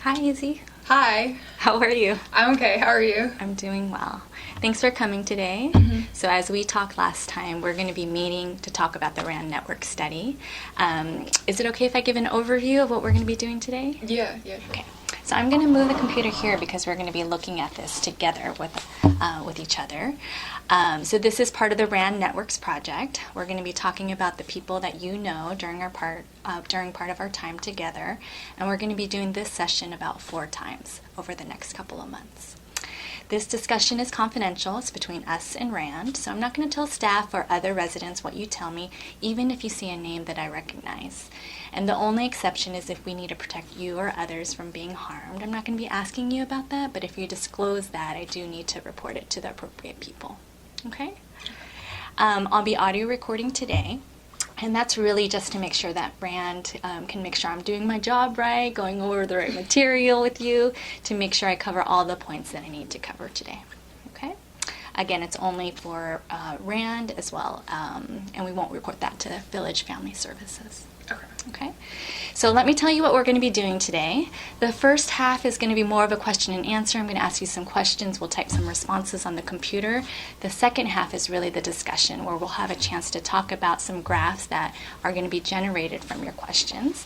Hi, Izzy. Hi. How are you? I'm okay. How are you? I'm doing well. Thanks for coming today. So as we talked last time, we're going to be meeting to talk about the RAND network study. Is it okay if I give an overview of what we're going to be doing today? Yeah, sure. Okay. So I'm going to move the computer here because we're going to be looking at this together with each other. So this is part of the RAND Networks project. We're going to be talking about the people that you know during part of our time together, and we're going to be doing this session about 4 times over the next couple of months. This discussion is confidential. It's between us and RAND, so I'm not going to tell staff or other residents what you tell me, even if you see a name that I recognize. And the only exception is if we need to protect you or others from being harmed. I'm not going to be asking you about that, but if you disclose that, I do need to report it to the appropriate people. Okay? I'll be audio recording today. And that's really just to make sure that RAND can make sure I'm doing my job right, going over the right material with you, to make sure I cover all the points that I need to cover today. Okay? Again, it's only for RAND as well, and we won't report that to Village Family Services. Okay? So let me tell you what we're going to be doing today. The first half is going to be more of a question and answer. I'm going to ask you some questions. We'll type some responses on the computer. The second half is really the discussion, where we'll have a chance to talk about some graphs that are going to be generated from your questions.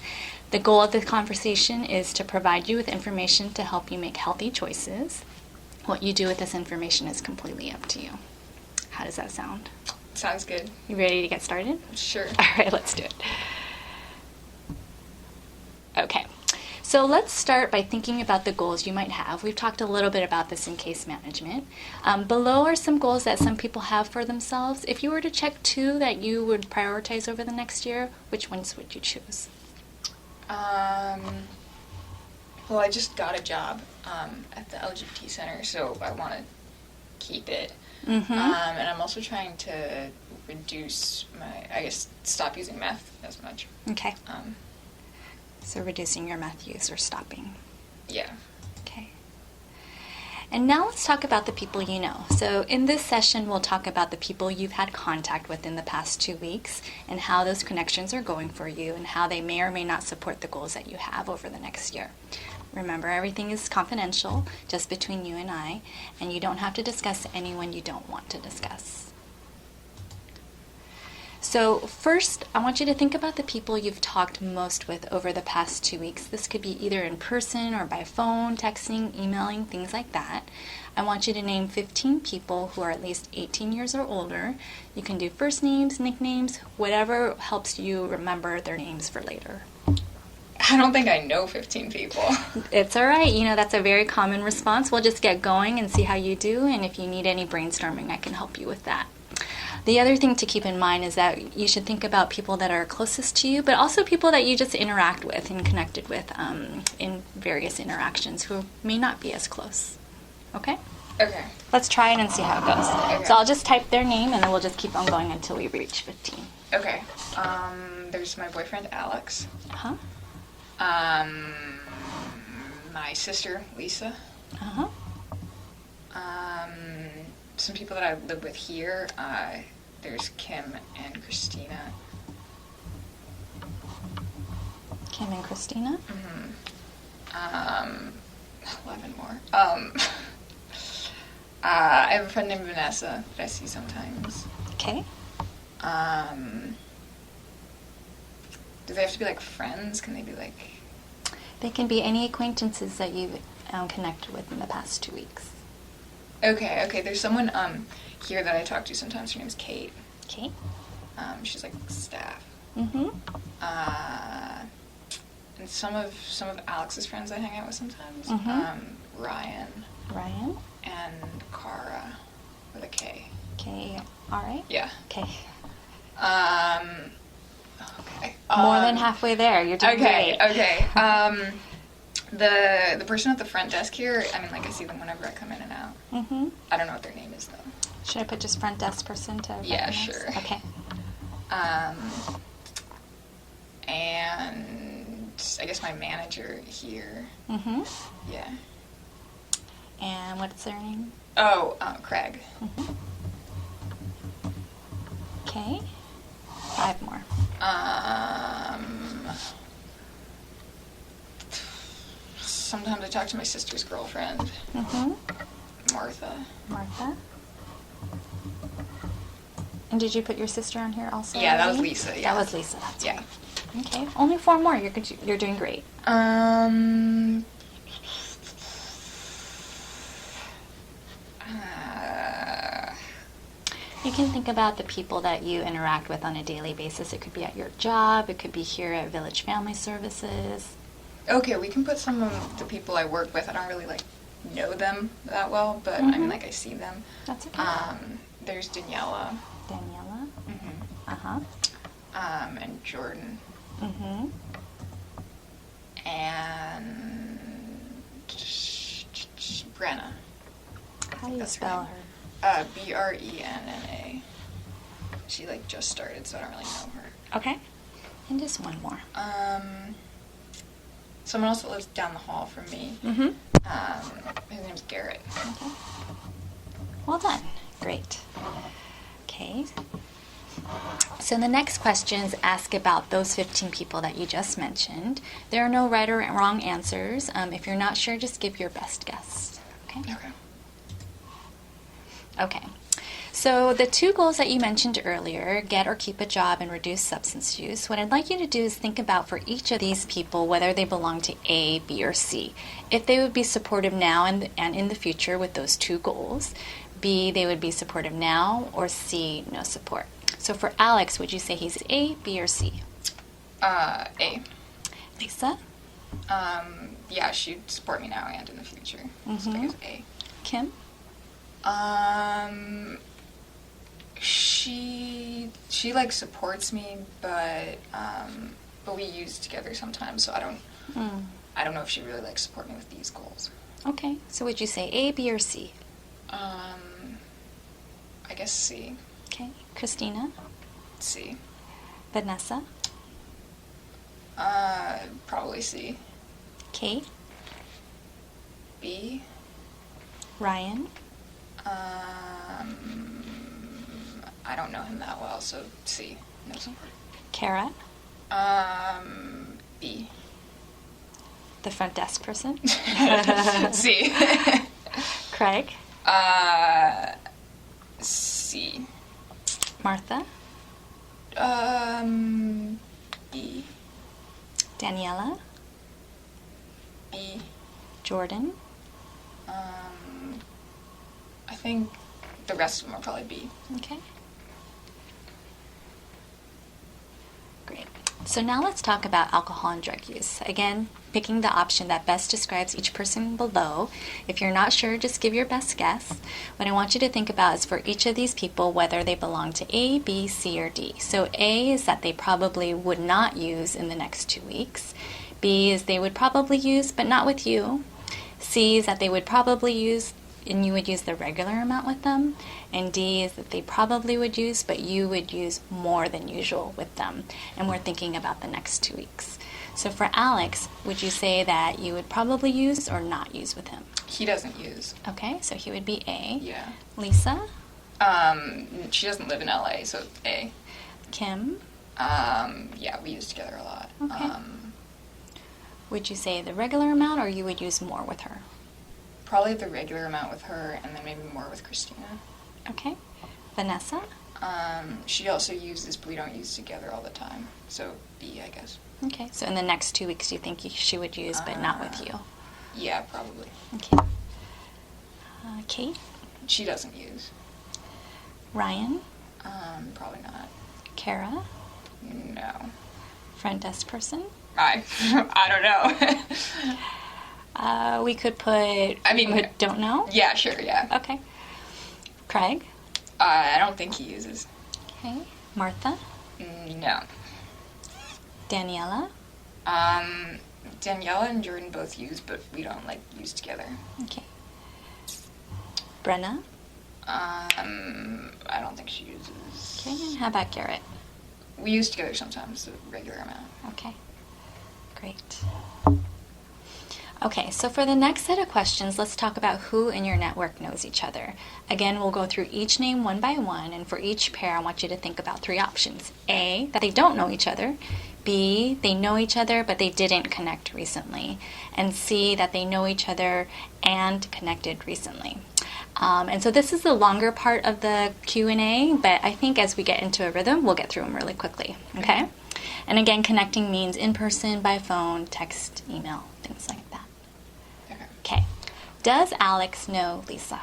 The goal of the conversation is to provide you with information to help you make healthy choices. What you do with this information is completely up to you. How does that sound? Sounds good. You ready to get started? Sure. All right, let's do it. Okay, so let's start by thinking about the goals you might have. We've talked a little bit about this in case management. Below are some goals that some people have for themselves. If you were to check 2 that you would prioritize over the next year, which ones would you choose? Well, I just got a job at the LGBT Center, so I want to keep it. And I'm also trying to reduce stop using meth as much. Okay. So reducing your meth use or stopping. Yeah. Okay. And now let's talk about the people you know. So in this session, we'll talk about the people you've had contact with in the past 2 weeks and how those connections are going for you and how they may or may not support the goals that you have over the next year. Remember, everything is confidential, just between you and I, and you don't have to discuss anyone you don't want to discuss. So first, I want you to think about the people you've talked most with over the past 2 weeks. This could be either in person or by phone, texting, emailing, things like that. I want you to name 15 people who are at least 18 years or older. You can do first names, nicknames, whatever helps you remember their names for later. I don't think I know 15 people. It's all right. You know, that's a very common response. We'll just get going and see how you do, and if you need any brainstorming, I can help you with that. The other thing to keep in mind is that you should think about people that are closest to you, but also people that you just interact with and connected with in various interactions who may not be as close. Okay? Okay. Let's try it and see how it goes. Okay. So I'll just type their name, and then we'll just keep on going until we reach 15. Okay. There's my boyfriend, Alex. Uh-huh. My sister, Lisa. Uh-huh. Some people that I live with here, there's Kim and Christina. Kim and Christina? 11 more. I have a friend named Vanessa that I see sometimes. Okay. Do they have to be like friends? Can they be like... They can be any acquaintances that you've connected with in the past 2 weeks. Okay. There's someone here that I talk to sometimes. Her name's Kate. Okay. She's like staff. Mm-hmm. And some of Alex's friends I hang out with sometimes. Ryan. Ryan. And Cara with a K. Okay. All right. Yeah. Okay. Okay. More than halfway there. You're doing great. Okay. The person at the front desk here, I mean, like, I see them whenever I come in and out. Mm-hmm. I don't know what their name is, though. Should I put just front desk person to Yeah, recognize? sure. Okay. And I guess my manager here. Mm-hmm. Yeah. And what's their name? Oh, Craig. Mm-hmm. Okay. 5 more. Sometimes I talk to my sister's girlfriend, Martha. Martha. And did you put your sister on here also? Yeah, that was Lisa. Yeah, that was Lisa. That's yeah. Right. Okay, only 4 more. You're doing great. You can think about the people that you interact with on a daily basis. It could be at your job. It could be here at Village Family Services. Okay, we can put some of the people I work with. I don't really know them that well, but I mean I see them. That's okay. There's Daniela. Daniela. Mm-hmm. And Jordan. Mm-hmm. And Brenna. How do you spell her? Brenna. She just started, so I don't really know her. Okay. And just one more. Someone else that lives down the hall from me. Mm-hmm. His name's Garrett. Okay. Well done. Great. Okay. So the next questions ask about those 15 people that you just mentioned. There are no right or wrong answers. If you're not sure, just give your best guess. Okay? Okay. Okay. So the 2 goals that you mentioned earlier, get or keep a job and reduce substance use, what I'd like you to do is think about for each of these people whether they belong to A, B, or C. If they would be supportive now and in the future with those 2 goals. B, they would be supportive now, or C, no support. So for Alex, would you say he's A, B, or C? A. Lisa? Yeah, she'd support me now and in the future. So I guess A. Kim? She supports me, but we use together sometimes, so I don't know if she really support me with these goals. Okay, so would you say A, B, or C? I guess C. Okay, Christina? C. Vanessa? Probably C. Kate? B. Ryan? I don't know him that well, so C. No support. Kara? B. The front desk person? C. Craig? C. Martha? B. Daniela? B. Jordan? I think the rest of them are probably B. Okay. Great. So now let's talk about alcohol and drug use. Again, picking the option that best describes each person below. If you're not sure, just give your best guess. What I want you to think about is for each of these people, whether they belong to A, B, C, or D. So A is that they probably would not use in the next 2 weeks. B is they would probably use, but not with you. C is that they would probably use, and you would use the regular amount with them. And D is that they probably would use, but you would use more than usual with them. And we're thinking about the next 2 weeks. So for Alex, would you say that you would probably use or not use with him? He doesn't use. Okay, so he would be A. Yeah. Lisa? She doesn't live in LA, so A. Kim? Yeah, we use together a lot. Okay. Would you say the regular amount, or you would use more with her? Probably the regular amount with her, and then maybe more with Christina. Okay. Vanessa? She also uses, but we don't use together all the time. So B, I guess. Okay, so in the next 2 weeks, you think she would use, but not with you? Yeah, probably. Okay. Kate? She doesn't use. Ryan? Probably not. Kara? No. Front desk person? I don't know. We could put... don't know? Yeah, sure, yeah. Okay. Craig? I don't think he uses. Okay. Martha? No. Daniela? Daniela and Jordan both use, but we don't, use together. Okay. Brenna? I don't think she uses. Okay, and how about Garrett? We use together sometimes, a regular amount. Okay. Great. Okay, so for the next set of questions, let's talk about who in your network knows each other. Again, we'll go through each name one by one, and for each pair, I want you to think about 3 options. A, that they don't know each other. B, they know each other, but they didn't connect recently. And C, that they know each other and connected recently. And so this is the longer part of the Q&A, but I think as we get into a rhythm, we'll get through them really quickly, okay? And again, connecting means in person, by phone, text, email, things like that. Okay. Does Alex know Lisa?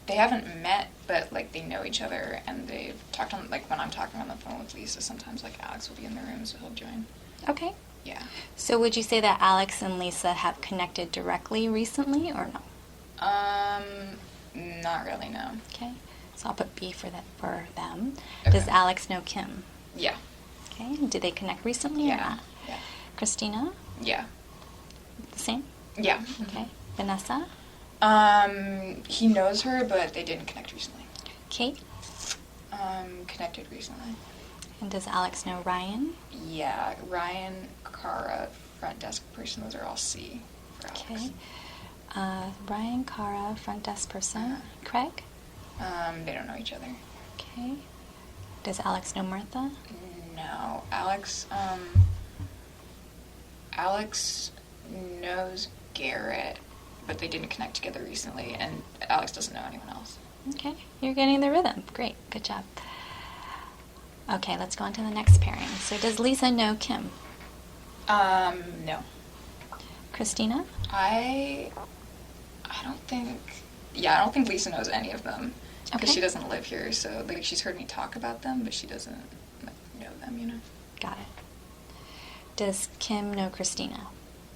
They haven't met, but like they know each other, and they've talked on, like when I'm talking on the phone with Lisa, sometimes like Alex will be in the room, so he'll join. Okay. Yeah. So would you say that Alex and Lisa have connected directly recently or no? Not really, no. Okay. So I'll put B for them. Okay. Does Alex know Kim? Yeah. Okay. Did they connect recently or not? Yeah. Christina? Yeah. The same? Yeah. Okay. Vanessa? He knows her, but they didn't connect recently. Kate? Connected recently. And does Alex know Ryan? Yeah, Ryan, Cara, front desk person, those are all C for Alex. Okay. Ryan, Cara, front desk person. Craig? They don't know each other. Okay. Does Alex know Martha? No. Alex knows Garrett, but they didn't connect together recently, and Alex doesn't know anyone else. Okay. You're getting the rhythm. Great. Good job. Okay, let's go on to the next pairing. So does Lisa know Kim? No. Christina? I don't think Lisa knows any of them, because Okay. she doesn't live here, so like she's heard me talk about them, but she doesn't know them, you know. Got it. Does Kim know Christina?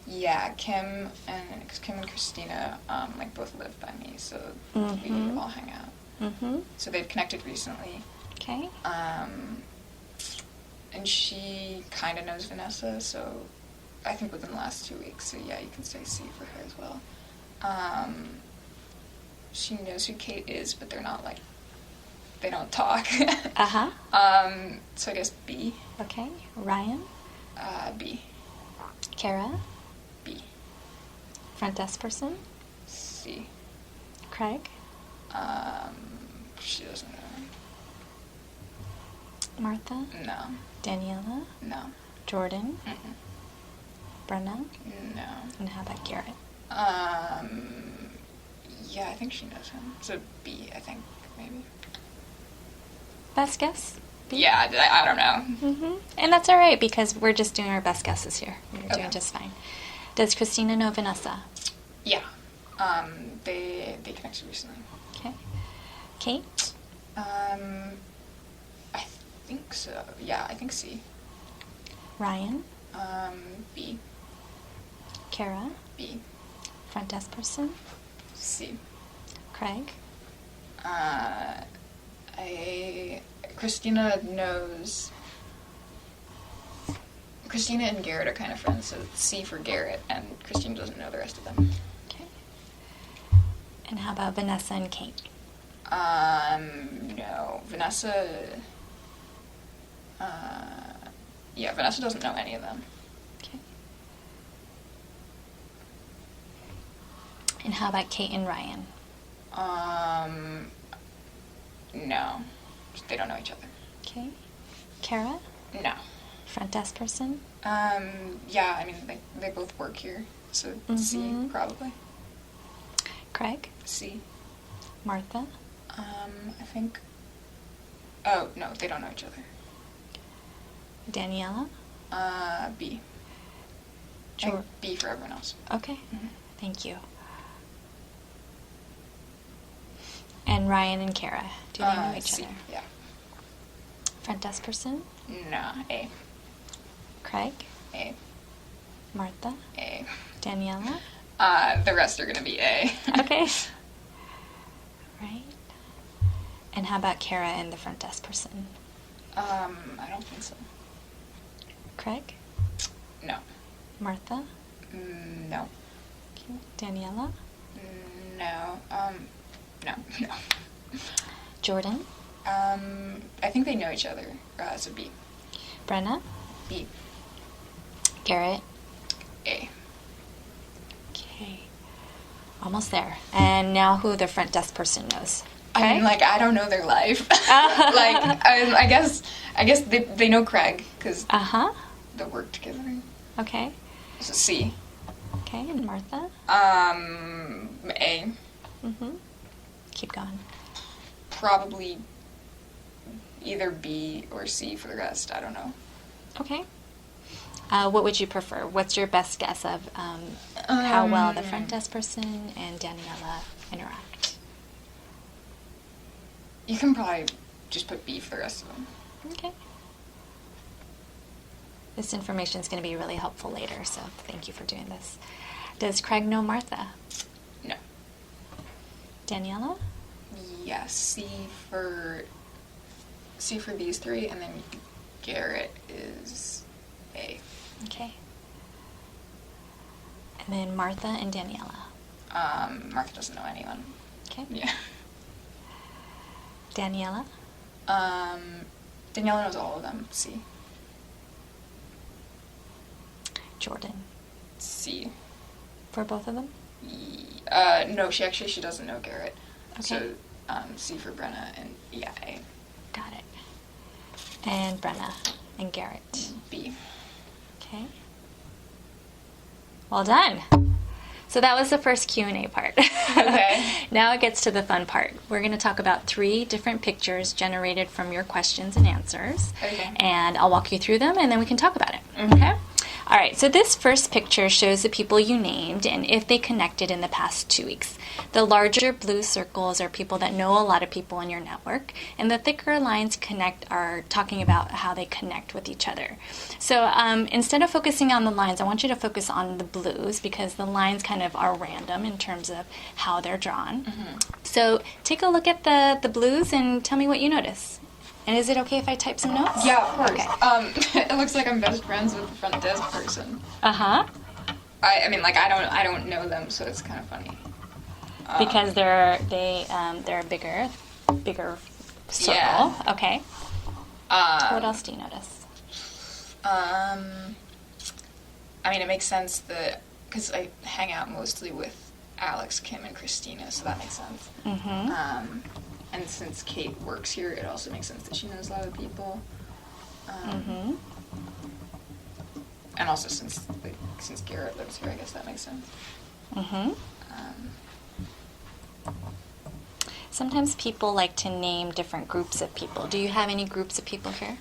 Yeah, Kim and Christina like both live by me, so we all hang out. Mm-hmm. So they've connected recently. Okay. And she kind of knows Vanessa, so I think within the last 2 weeks. So yeah, you can say C for her as well. She knows who Kate is, but they're not like, they don't talk. Uh-huh. So I guess B. Okay. Ryan? B. Kara? B. Front desk person? C. Craig? She doesn't know. Martha? No. Daniela? No. Jordan? Mm-mm. Brenna? No. And how about Garrett? Yeah, I think she knows him. So B, I think, maybe. Best guess? Yeah, I don't know. Mm-hmm. And that's all right, because we're just doing our best guesses here. You're doing Okay. just fine. Does Christina know Vanessa? Yeah. They connected recently. Okay. Kate? I think so. Yeah, I think C. Ryan? B. Kara? B. Front desk person? C. Craig? Christina and Garrett are kind of friends, so C for Garrett, and Christina doesn't know the rest of them. Okay. And how about Vanessa and Kate? No. Vanessa doesn't know any of them. Okay. And how about Kate and Ryan? No. They don't know each other. Okay. Kara? No. Front desk person? Yeah, I mean, they both work here, so C, probably. Craig? C. Martha? I think... Oh, no, they don't know each other. Daniela? B. Sure. B for everyone else. Okay. Mm-hmm. Thank you. And Ryan and Kara, do they know each C, other? yeah. Front desk person? No, A. Craig? A. Martha? A. Daniela? The rest are going to be A. Okay. Right. And how about Kara and the front desk person? I don't think so. Craig? No. Martha? No. Okay. Daniela? No. No. Jordan? I think they know each other, so B. Brenna? B. Garrett? A. Okay. Almost there. And now who the front desk person knows. I mean, like, I don't know their life. Like, I guess I guess they know Craig because Uh-huh. they work together. Okay. So C. Okay, and Martha? A. Mm-hmm. Keep going. Probably either B or C for the rest. I don't know. Okay. What would you prefer? What's your best guess of how well the front desk person and Daniela interact? You can probably just put B for the rest of them. Okay. This information is going to be really helpful later, so thank you for doing this. Does Craig know Martha? No. Daniela? Yes, C for these three, and then Garrett is A. Okay. And then Martha and Daniela? Martha doesn't know anyone. Okay. Yeah. Daniela? Daniela knows all of them. C. Jordan? C. For both of them? No, she doesn't know Garrett. Okay. So, C for Brenna and A. Got it. And Brenna and Garrett? B. Okay. Well done. So that was the first Q&A part. Okay. Now it gets to the fun part. We're going to talk about 3 different pictures generated from your questions and answers. Okay. And I'll walk you through them and then we can talk about it. Mm-hmm. Okay? All right, so this first picture shows the people you named and if they connected in the past 2 weeks. The larger blue circles are people that know a lot of people in your network, and the thicker lines are talking about how they connect with each other. So instead of focusing on the lines, I want you to focus on the blues because the lines kind of are random in terms of how they're drawn. Mm-hmm. So take a look at the blues and tell me what you notice. And is it okay if I type some notes? Yeah, of course. Okay. It looks like I'm best friends with the front desk person. Uh-huh. I mean, like I don't know them, so it's kind of funny. Because they're a bigger circle. Yeah. Okay. What else do you notice? I mean, it makes sense that because I hang out mostly with Alex, Kim, and Christina, so that makes sense. Mm-hmm. And since Kate works here, it also makes sense that she knows a lot of people. Mm-hmm. And also since Garrett lives here, I guess that makes sense. Mm-hmm. Sometimes people like to name different groups of people. Do you have any groups of people here?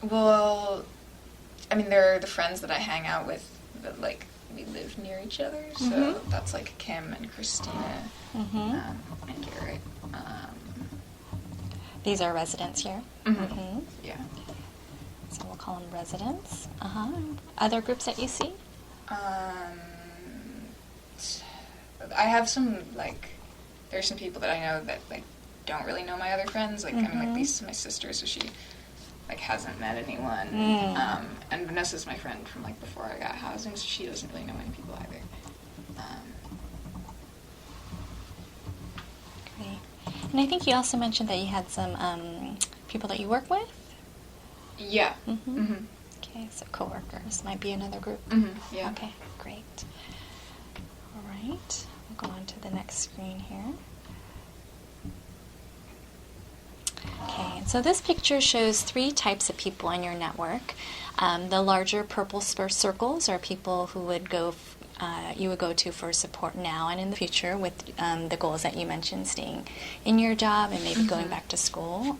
Well, I mean, they're the friends that I hang out with that, like, we live near each other, so Mm-hmm. that's, like, Kim and Christina, Mm-hmm. and Garrett. These are residents here. Mm-hmm. Mm-hmm. Yeah. So we'll call them residents. Uh-huh. Other groups that you see? I have some, like, there's some people that I know that, like, don't really know my other friends. Like, I mean, like, Mhm. Lisa's my sister, so she, like, hasn't met anyone. Mm. And Vanessa's my friend from, like, before I got housing, so she doesn't really know many people either. Great. And I think you also mentioned that you had some people that you work with? Yeah. Mm-hmm. Mm-hmm. Okay, so coworkers might be another group. Mm-hmm. Yeah. Okay, great. All right, we'll go on to the next screen here. Okay, and so this picture shows 3 types of people in your network. The larger purple circles are people who would you would go to for support now and in the future with the goals that you mentioned, staying in your job and maybe going back to school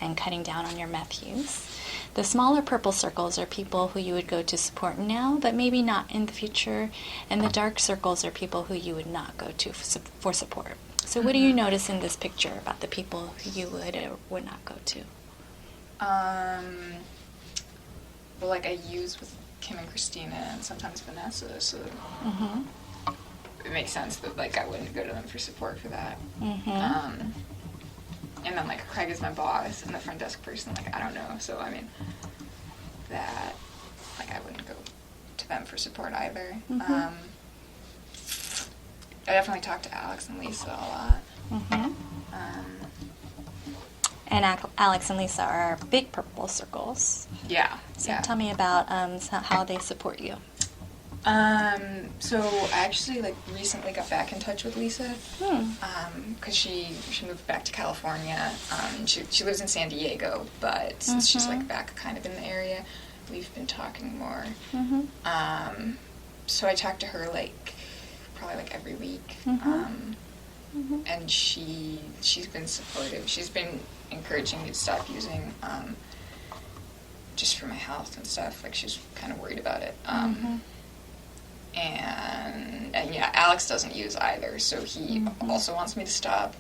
and cutting down on your meth use. The smaller purple circles are people who you would go to support now, but maybe not in the future. And the dark circles are people who you would not go to for support. So what do you notice in this picture about the people who you would or would not go to? Well, like, I use with Kim and Christina and sometimes Vanessa, so Mm-hmm. it makes sense that, like, I wouldn't go to them for support for that. Mm-hmm. And then, like, Craig is my boss, and the front desk person, like, I don't know. So, I mean, that, like, I wouldn't go to them for support either. Mhm. I definitely talk to Alex and Lisa a lot. Mm-hmm. And Alex and Lisa are big purple circles. Yeah. So yeah. tell me about how they support you. So I actually like recently got back in touch with Lisa, because she moved back to California. She lives in San Diego, but since she's like back kind of in the area, we've been talking more. So I talk to her like probably like every week, and she's been supportive. She's been encouraging me to stop using, just for my health and stuff. Like she's kind of worried about it. And yeah, Alex doesn't use either, so he also wants me to stop.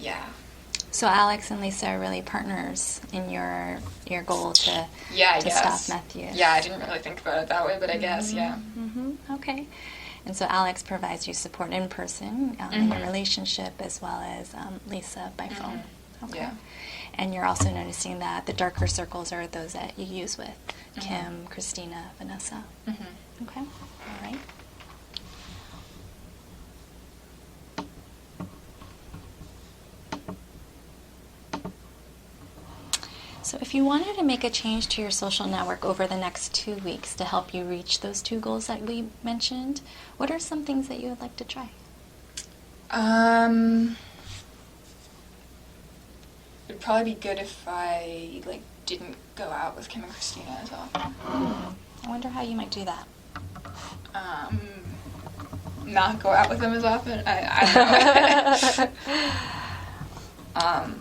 Yeah. So Alex and Lisa are really partners in your goal to stop meth use. Yeah, I didn't really think about it that way, but I guess, yeah. Okay. And so Alex provides you support in person in your relationship, as well as Lisa by phone. Okay. Yeah. And you're also noticing that the darker circles are those that you use with Kim, Christina, Vanessa. Okay. All right. So if you wanted to make a change to your social network over the next 2 weeks to help you reach those 2 goals that we mentioned, what are some things that you would like to try? It'd probably be good if I like didn't go out with Kim and Christina as often. I wonder how you might do that. Not go out with them as often. I don't know.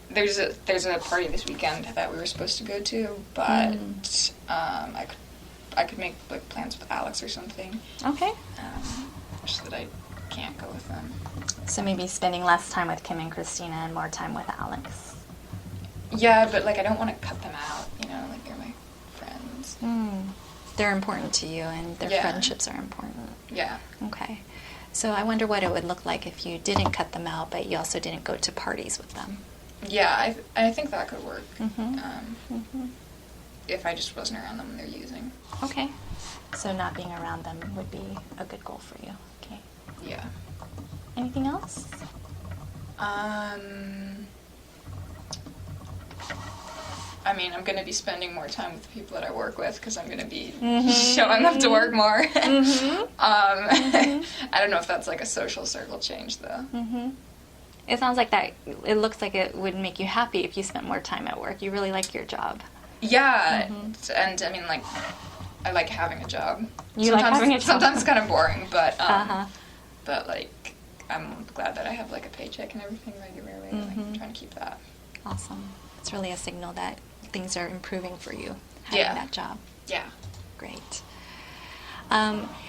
There's a party this weekend that we were supposed to go to, but I could make like plans with Alex or something. Okay. Just that I can't go with them. So maybe spending less time with Kim and Christina and more time with Alex. Yeah, but like I don't want to cut them out. You know, like they're my friends. They're important to you, and their friendships are important. Yeah. Okay. So I wonder what it would look like if you didn't cut them out, but you also didn't go to parties with them. Yeah, I think that could work. If I just wasn't around them when they're using. Okay. So not being around them would be a good goal for you. Okay. Yeah. Anything else? I mean, I'm going to be spending more time with the people that I work with because I'm going to be showing up to work more. I don't know if that's like a social circle change, though. It sounds like that. It looks like it would make you happy if you spent more time at work. You really like your job. Yeah, and I mean, like, I like having a job. Sometimes it's kind of boring, but like, I'm glad that I have like a paycheck and everything regularly. Like, I'm trying to keep that. Awesome. It's really a signal that things are improving for you, having that job. Yeah. Great.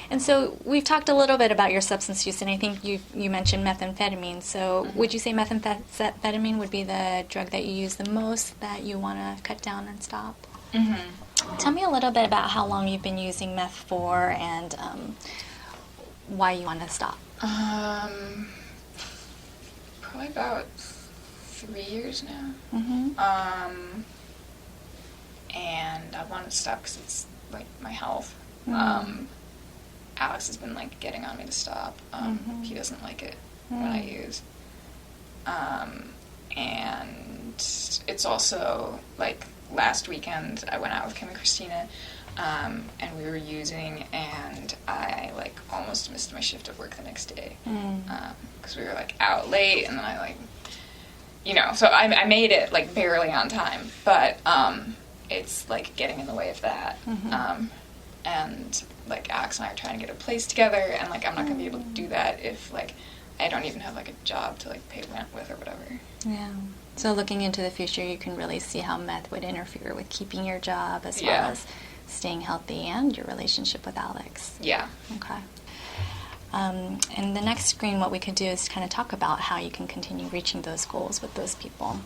And so we've talked a little bit about your substance use, and I think you mentioned methamphetamine. So would you say methamphetamine would be the drug that you use the most, that you want to cut down and stop? Tell me a little bit about how long you've been using meth for, and why you want to stop. Probably about 3 years now. And I want to stop because it's like my health. Alex has been like getting on me to stop. He doesn't like it when I use. And it's also like last weekend I went out with Kim and Christina, and we were using, and I like almost missed my shift at work the next day because we were like out late, and then I like, you know, so I made it like barely on time, but it's like getting in the way of that. And like Alex and I are trying to get a place together, and like I'm not gonna be able to do that if like I don't even have like a job to like pay rent with or whatever. Yeah. So looking into the future, you can really see how meth would interfere with keeping your job as well as staying healthy and your relationship with Alex. Yeah. Okay. And the next screen, what we could do is kind of talk about how you can continue reaching those goals with those people.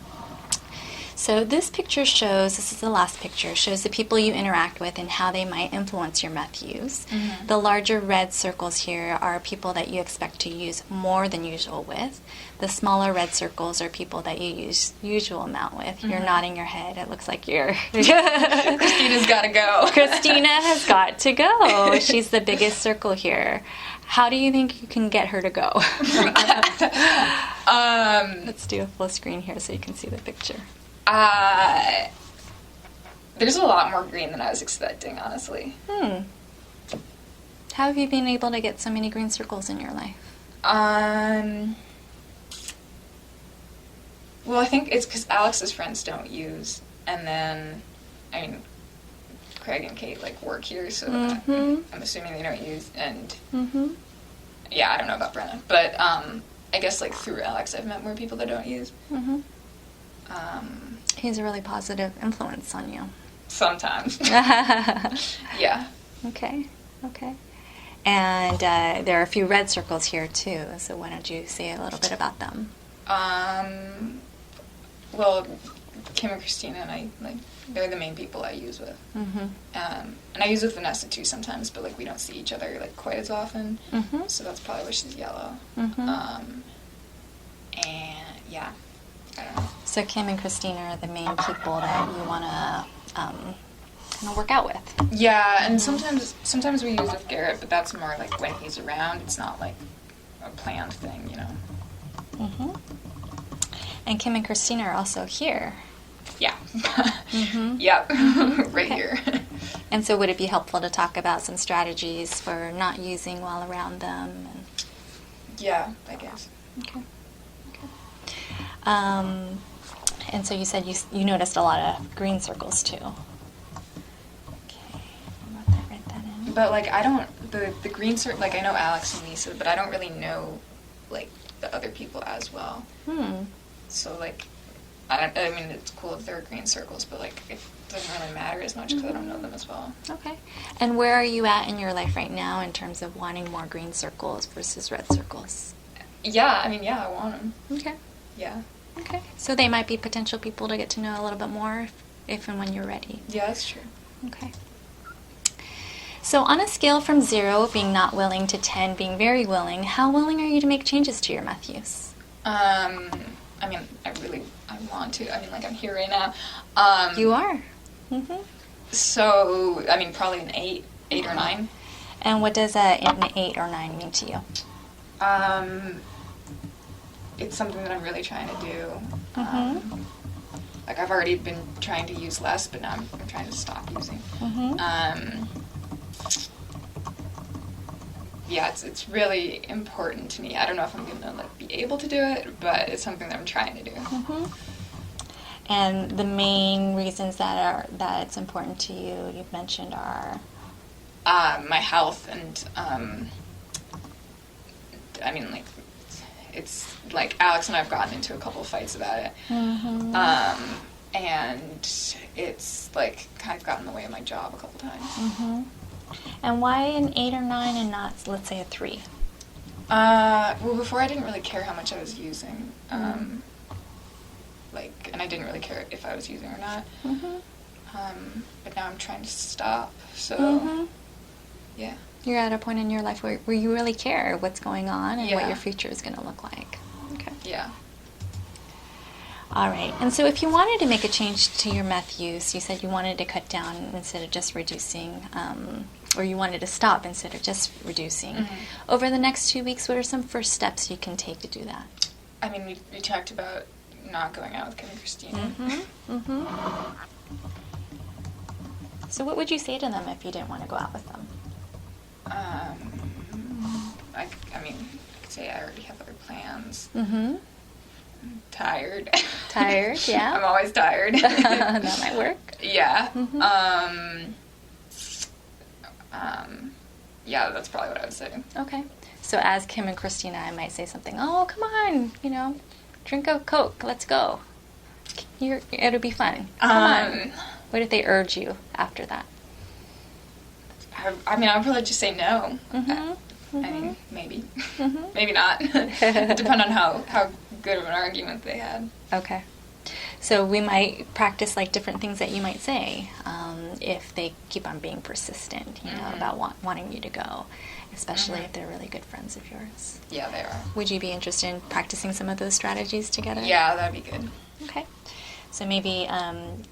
So this picture shows, this is the last picture, shows the people you interact with and how they might influence your meth use. The larger red circles here are people that you expect to use more than usual with. The smaller red circles are people that you use usual amount with. You're nodding your head. It looks like you're... Christina's got to go. Christina has got to go. She's the biggest circle here. How do you think you can get her to go? Let's do a full screen here so you can see the picture. There's a lot more green than I was expecting, honestly. How have you been able to get so many green circles in your life? Well, I think it's because Alex's friends don't use, and then, I mean, Craig and Kate, like, work here, so I'm assuming they don't use, and, yeah, I don't know about Brenna, but, I guess, like, through Alex, I've met more people that don't use. He's a really positive influence on you. Sometimes. Yeah. Okay. And there are a few red circles here, too, so why don't you say a little bit about them? Well, Kim and Christina and I, like, they're the main people I use with. And I use with Vanessa, too, sometimes, but, like, we don't see each other, like, quite as often. So that's probably why she's yellow. And, yeah, I don't know. So Kim and Christina are the main people that you want to work out with. Yeah, and sometimes we use with Garrett, but that's more, like, when he's around. It's not, like, a planned thing, you know? And Kim and Christina are also here. Yeah. Yep. Right here. And so would it be helpful to talk about some strategies for not using while around them? Yeah, I guess. Okay. And so you said you noticed a lot of green circles too. Okay. I'll write that in. But, like, I don't, the green circle, like, I know Alex and Lisa, but I don't really know, like, the other people as well. So, like, I mean, it's cool if there are green circles, but, like, it doesn't really matter as much because I don't know them as well. Okay. And where are you at in your life right now in terms of wanting more green circles versus red circles? Yeah, I mean, yeah, I want them. Okay. Yeah. Okay. So they might be potential people to get to know a little bit more if and when you're ready. Yeah, that's true. Okay. So on a scale from 0, being not willing, to 10, being very willing, how willing are you to make changes to your meth use? I mean, I want to. I mean, like, I'm here right now. You are. So, I mean, probably an 8 or 9. And what does an 8 or 9 mean to you? It's something that I'm really trying to do. Like, I've already been trying to use less, but now I'm trying to stop using. Yeah, it's really important to me. I don't know if I'm gonna, like, be able to do it, but it's something that I'm trying to do. And the main reasons that it's important to you, you've mentioned, are my health and I mean, like, it's like Alex and I've gotten into a couple fights about it, and it's like kind of gotten in the way of my job a couple times. And why an 8 or 9 and not, let's say, a 3? Well, before I didn't really care how much I was using, like, and I didn't really care if I was using or not. But now I'm trying to stop, so yeah. You're at a point in your life where you really care what's going on and what Yeah. your future is going to look like. Okay. Yeah. All right. And so if you wanted to make a change to your meth use, you said you wanted to cut down instead of just reducing, or you wanted to stop instead of just reducing. Over the next 2 weeks, what are some first steps you can take to do that? I mean, we talked about not going out with Kim and Christina. So what would you say to them if you didn't want to go out with them? I mean, I could say I already have other plans. Mm-hmm. I'm tired. Tired, yeah. I'm always tired. That might work. Yeah. Mm-hmm. Yeah, that's probably what I would say. Okay. So as Kim and Christina, I might say something, oh, come on, drink a Coke, let's go. It'll be fun. Come on. What if they urge you after that? I mean, I would probably just say no. I mean, maybe. Maybe not. Depend on how good of an argument they had. Okay. So we might practice like different things that you might say if they keep on being persistent, about wanting you to go, especially if they're really good friends of yours. Yeah, they are. Would you be interested in practicing some of those strategies together? Yeah, that'd be good. Okay. So maybe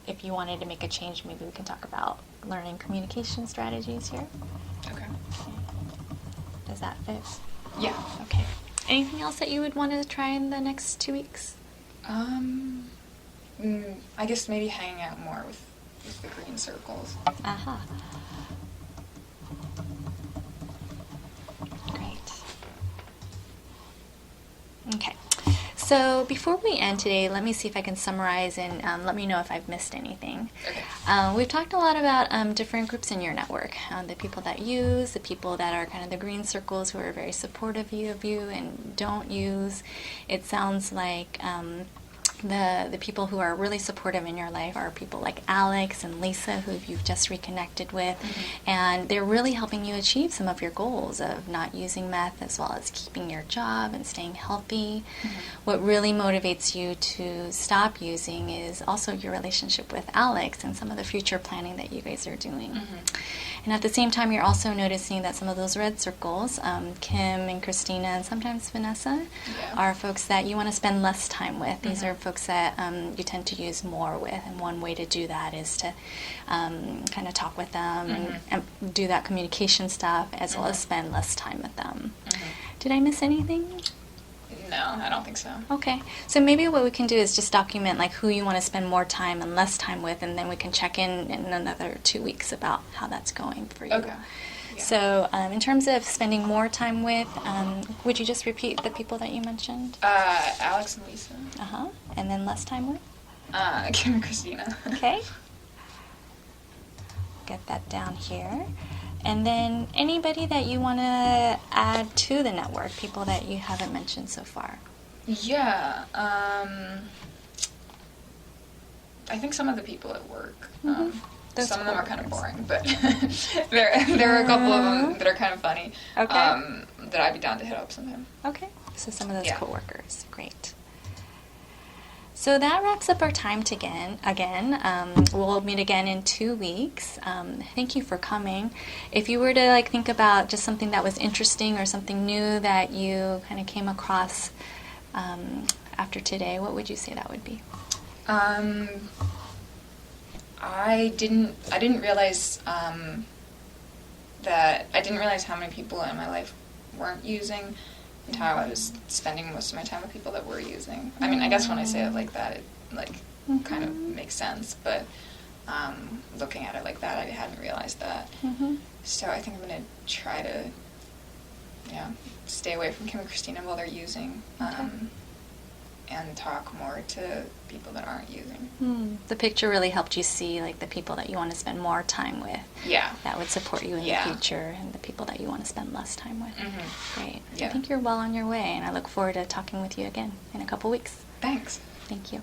if you wanted to make a change, maybe we can talk about learning communication strategies here. Okay. Does that fit? Yeah. Okay. Anything else that you would want to try in the next 2 weeks? I guess maybe hanging out more with with the green circles. Aha. Great. Okay. So before we end today, let me see if I can summarize and let me know if I've missed anything. Okay. We've talked a lot about different groups in your network, the people that use, the people that are kind of the green circles who are very supportive of you and don't use. It sounds like the people who are really supportive in your life are people like Alex and Lisa, who you've just reconnected with, and they're really helping you achieve some of your goals of not using meth, as well as keeping your job and staying healthy. What really motivates you to stop using is also your relationship with Alex and some of the future planning that you guys are doing. And at the same time, you're also noticing that some of those red circles, Kim and Christina and sometimes Vanessa, are folks that you want to spend less time with. These are folks that you tend to use more with, and one way to do that is to kind of talk with them and do that communication stuff, as well as spend less time with them. Did I miss anything? No, I don't think so. Okay, so maybe what we can do is just document like who you want to spend more time and less time with, and then we can check in another 2 weeks about how that's going for you. Okay. Yeah. So in terms of spending more time with, would you just repeat the people that you mentioned? Alex and Lisa. And then less time with? Kim and Christina. Okay. Get that down here. And then anybody that you want to add to the network, people that you haven't mentioned so far. Yeah. I think some of the people at work. Some of them are kind of boring, but there are a couple of them that are kind of funny. Okay. That I'd be down to hit up sometime. Okay. So some of those Yeah. coworkers. Great. So that wraps up our time again. We'll meet again in 2 weeks. Thank you for coming. If you were to think about just something that was interesting or something new that you kind of came across after today, what would you say that would be? I didn't realize that I didn't realize how many people in my life weren't using, and how I was spending most of my time with people that were using. I mean, I guess when I say it like that, it kind of makes sense, but looking at it like that, I hadn't realized that. So I think I'm going to try to stay away from Kim and Christina while they're using, and talk more to people that aren't using. The picture really helped you see the people that you want to spend more time with. Yeah. That would support you in the future, and the people that you want to spend less time with. Great. Yeah. I think you're well on your way, and I look forward to talking with you again in a couple weeks. Thanks. Thank you.